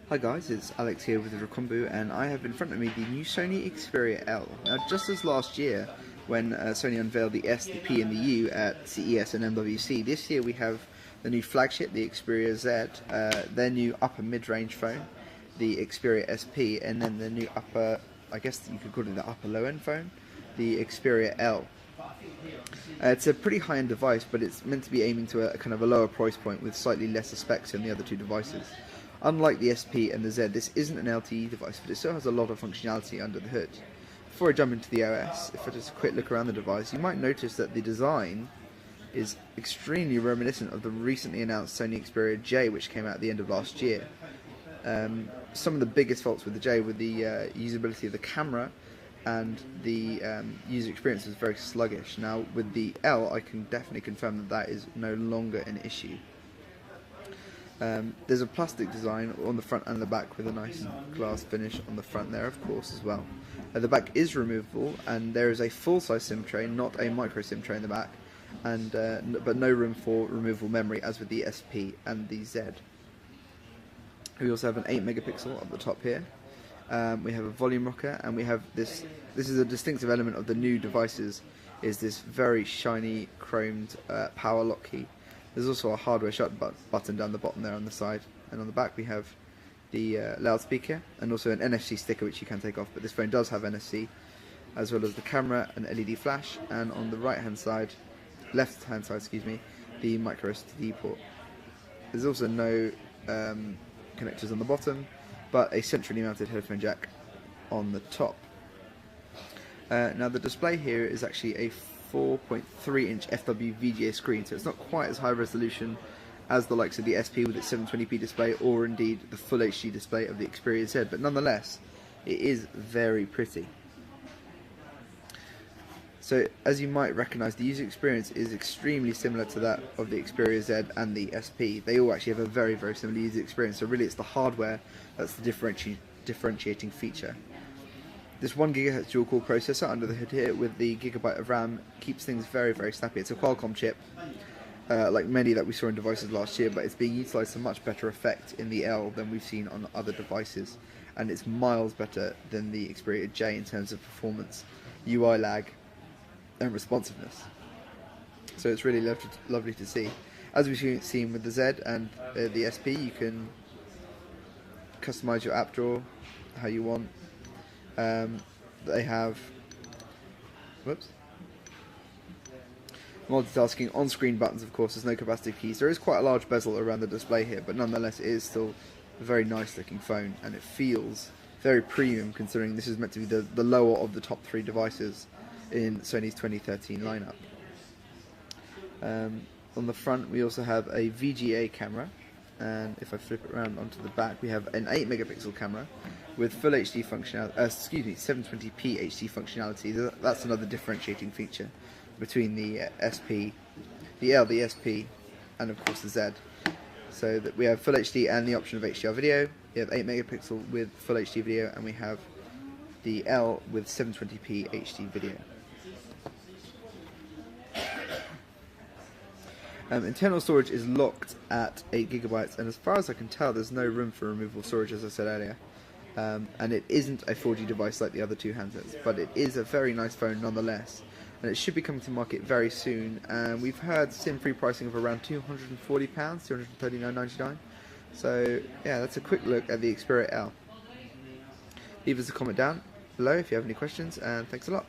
Hi guys, it's Alex here with Rakombu, and I have in front of me the new Sony Xperia L. Now, just as last year when Sony unveiled the S, the P and the U at CES and MWC, this year we have the new flagship, the Xperia Z, their new upper mid-range phone, the Xperia SP, and then the new upper, I guess you could call it the upper low-end phone, the Xperia L. It's a pretty high-end device, but it's meant to be aiming to a kind of a lower price point with slightly lesser specs than the other two devices. Unlike the SP and the Z, this isn't an LTE device, but it still has a lot of functionality under the hood. Before I jump into the OS, if I just quick look around the device, you might notice that the design is extremely reminiscent of the recently announced Sony Xperia J, which came out at the end of last year. Some of the biggest faults with the J were the usability of the camera, and the user experience was very sluggish. Now with the L, I can definitely confirm that that is no longer an issue. There's a plastic design on the front and the back with a nice glass finish on the front there, of course, as well. The back is removable, and there is a full-size SIM tray, not a micro SIM tray in the back, and but no room for removable memory as with the SP and the Z. We also have an 8 megapixel up the top here. We have a volume rocker, and we have this is a distinctive element of the new devices, is this very shiny chromed power lock key. There's also a hardware shut button down the bottom there on the side, and on the back we have the loudspeaker and also an NFC sticker which you can take off, but this phone does have NFC, as well as the camera and LED flash, and on the left hand side, the micro SD port. There's also no connectors on the bottom, but a centrally mounted headphone jack on the top. Now the display here is actually a 4.3-inch FW VGA screen, so it's not quite as high resolution as the likes of the SP with its 720p display, or indeed the full HD display of the Xperia Z, but nonetheless it is very pretty. So as you might recognise, the user experience is extremely similar to that of the Xperia Z and the SP. They all actually have a very similar user experience, so really it's the hardware that's the differentiating feature. This 1GHz dual-core processor under the hood here with the gigabyte of RAM keeps things very snappy. It's a Qualcomm chip, like many that we saw in devices last year, but it's being utilised to much better effect in the L than we've seen on other devices, and it's miles better than the Xperia J in terms of performance, UI lag, and responsiveness. So it's really lovely to see. As we've seen with the Z and the SP, you can customise your app drawer how you want. They have multitasking on-screen buttons, of course. There's no capacitive keys. There is quite a large bezel around the display here, but nonetheless it is still a very nice looking phone, and it feels very premium considering this is meant to be the lower of the top 3 devices in Sony's 2013 lineup. On the front we also have a VGA camera, and if I flip it around onto the back, we have an 8 megapixel camera with full HD functionality, 720p HD functionality. That's another differentiating feature between the SP, the L, the SP, and of course the Z. So that we have full HD and the option of HDR video. We have 8 megapixel with full HD video, and we have the L with 720p HD video. Internal storage is locked at 8 gigabytes, and as far as I can tell there's no room for removable storage, as I said earlier. And it isn't a 4G device like the other two handsets, but it is a very nice phone nonetheless, and it should be coming to market very soon. And we've heard SIM-free pricing of around £240, £239.99. So yeah, that's a quick look at the Xperia L. Leave us a comment down below if you have any questions, and thanks a lot.